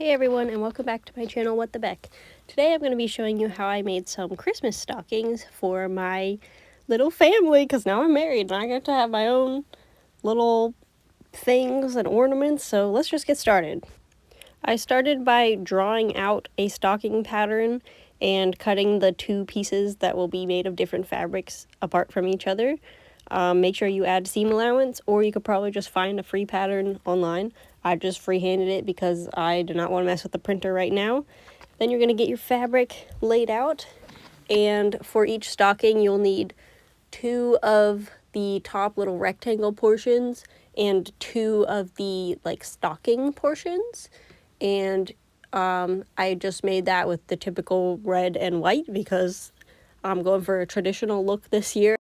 Hey everyone, and welcome back to my channel, What the Beck. Today I'm going to be showing you how I made some Christmas stockings for my little family, because now I'm married and I get to have my own little things and ornaments, so let's just get started. I started by drawing out a stocking pattern and cutting the two pieces that will be made of different fabrics apart from each other. Make sure you add seam allowance, or you could probably just find a free pattern online. I just freehanded it because I do not want to mess with the printer right now. Then you're going to get your fabric laid out, and for each stocking you'll need two of the top little rectangle portions and two of the stocking portions. And I just made that with the typical red and white because I'm going for a traditional look this year.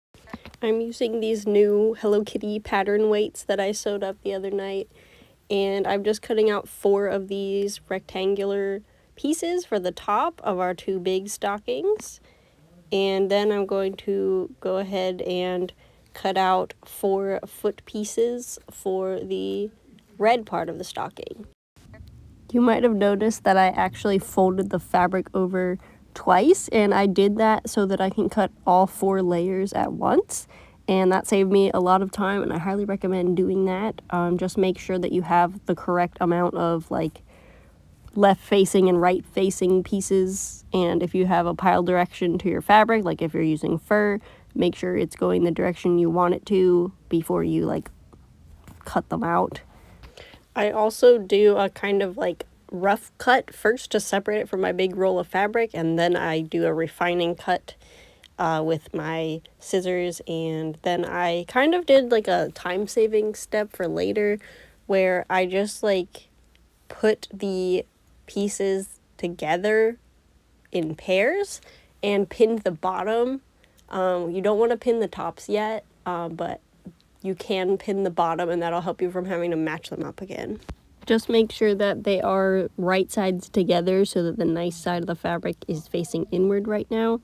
I'm using these new Hello Kitty pattern weights that I sewed up the other night, and I'm just cutting out 4 of these rectangular pieces for the top of our 2 big stockings. And then I'm going to go ahead and cut out 4 foot pieces for the red part of the stocking. You might have noticed that I actually folded the fabric over twice, and I did that so that I can cut all 4 layers at once, and that saved me a lot of time, and I highly recommend doing that. Just make sure that you have the correct amount of left facing and right facing pieces, and if you have a pile direction to your fabric, like if you're using fur, make sure it's going the direction you want it to before you cut them out. I also do a kind of rough cut first to separate it from my big roll of fabric, and then I do a refining cut with my scissors, and then I kind of did a time-saving step for later where I just put the pieces together in pairs and pinned the bottom. You don't want to pin the tops yet, but you can pin the bottom, and that'll help you from having to match them up again. Just make sure that they are right sides together so that the nice side of the fabric is facing inward right now.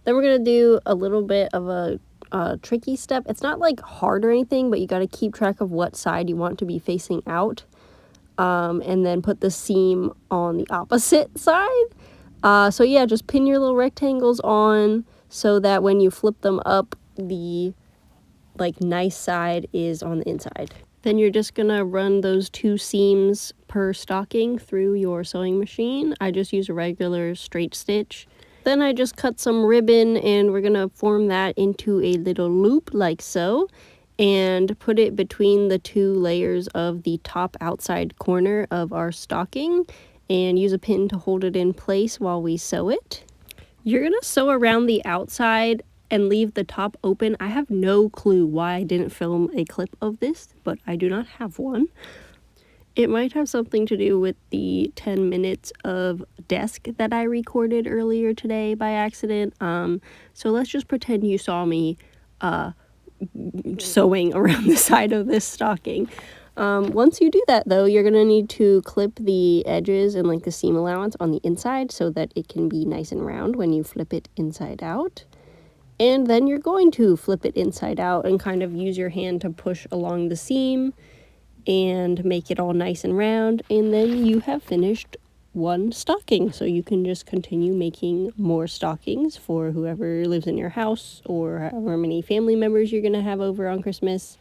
Then we're going to do a little bit of a tricky step. It's not hard or anything, but you got to keep track of what side you want to be facing out. And then put the seam on the opposite side. So yeah, just pin your little rectangles on so that when you flip them up, the nice side is on the inside. Then you're just gonna run those 2 seams per stocking through your sewing machine. I just use a regular straight stitch. Then I just cut some ribbon, and we're gonna form that into a little loop like so, and put it between the 2 layers of the top outside corner of our stocking, and use a pin to hold it in place while we sew it. You're gonna sew around the outside and leave the top open. I have no clue why I didn't film a clip of this, but I do not have one. It might have something to do with the 10 minutes of desk that I recorded earlier today by accident. So let's just pretend you saw me sewing around the side of this stocking. Once you do that though, you're gonna need to clip the edges and the seam allowance on the inside so that it can be nice and round when you flip it inside out. And then you're going to flip it inside out and kind of use your hand to push along the seam and make it all nice and round, and then you have finished one stocking. So you can just continue making more stockings for whoever lives in your house or however many family members you're gonna have over on Christmas.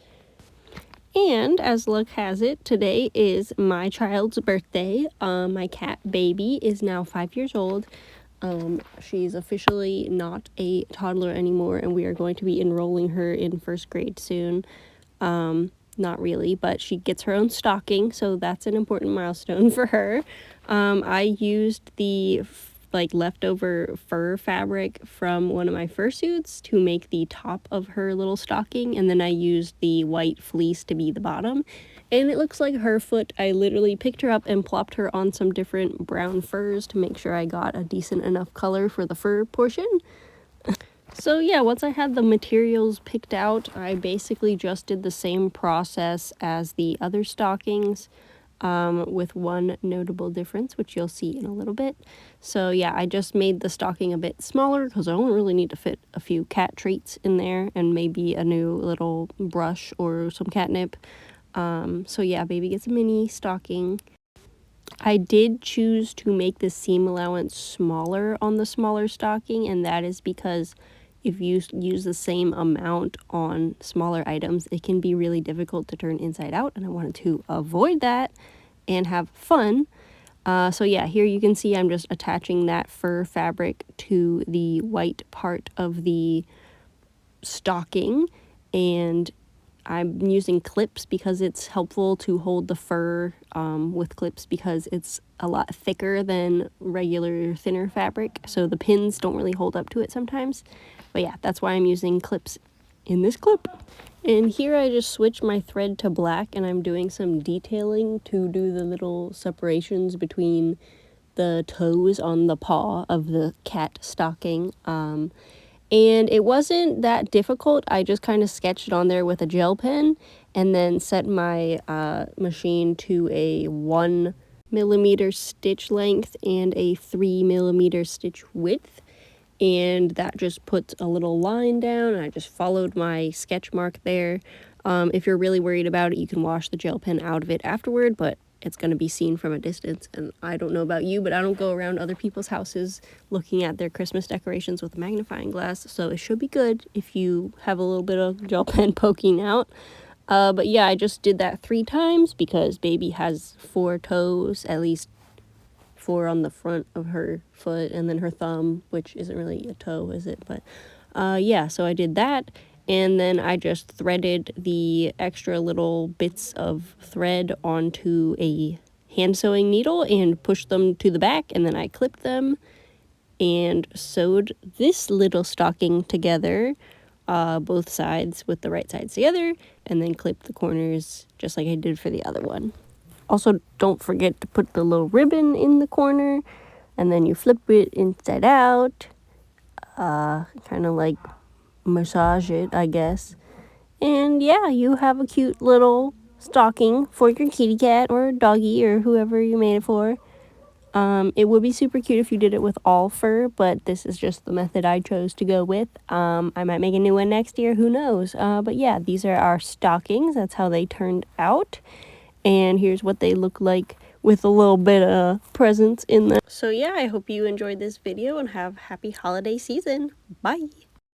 And as luck has it, today is my child's birthday. My cat Baby is now 5 years old. She's officially not a toddler anymore, and we are going to be enrolling her in 1st grade soon. Not really, but she gets her own stocking, so that's an important milestone for her. I used the leftover fur fabric from one of my fursuits to make the top of her little stocking, and then I used the white fleece to be the bottom. And it looks like her foot. I literally picked her up and plopped her on some different brown furs to make sure I got a decent enough color for the fur portion. So yeah, once I had the materials picked out, I basically just did the same process as the other stockings, with one notable difference, which you'll see in a little bit. So yeah, I just made the stocking a bit smaller because I only really need to fit a few cat treats in there and maybe a new little brush or some catnip. So yeah, Baby gets a mini stocking. I did choose to make the seam allowance smaller on the smaller stocking, and that is because if you use the same amount on smaller items, it can be really difficult to turn inside out, and I wanted to avoid that and have fun. So yeah, here you can see I'm just attaching that fur fabric to the white part of the stocking, and I'm using clips because it's helpful to hold the fur with clips because it's a lot thicker than regular thinner fabric, so the pins don't really hold up to it sometimes. But yeah, that's why I'm using clips in this clip. And here I just switched my thread to black, and I'm doing some detailing to do the little separations between the toes on the paw of the cat stocking. And it wasn't that difficult. I just kind of sketched it on there with a gel pen and then set my machine to a 1mm stitch length and a 3mm stitch width. And that just puts a little line down, and I just followed my sketch mark there. If you're really worried about it, you can wash the gel pen out of it afterward, but it's going to be seen from a distance, and I don't know about you, but I don't go around other people's houses looking at their Christmas decorations with a magnifying glass, so it should be good if you have a little bit of gel pen poking out. But yeah, I just did that 3 times because baby has 4 toes, at least 4 on the front of her foot, and then her thumb, which isn't really a toe, is it? But yeah, so I did that, and then I just threaded the extra little bits of thread onto a hand sewing needle and pushed them to the back, and then I clipped them and sewed this little stocking together, both sides with the right sides together, and then clipped the corners just like I did for the other one. Also, don't forget to put the little ribbon in the corner, and then you flip it inside out, kind of like massage it, I guess. And yeah, you have a cute little stocking for your kitty cat or doggy or whoever you made it for. It would be super cute if you did it with all fur, but this is just the method I chose to go with. I might make a new one next year, who knows? But yeah, these are our stockings. That's how they turned out. And here's what they look like with a little bit of presents in them. So yeah, I hope you enjoyed this video and have happy holiday season. Bye!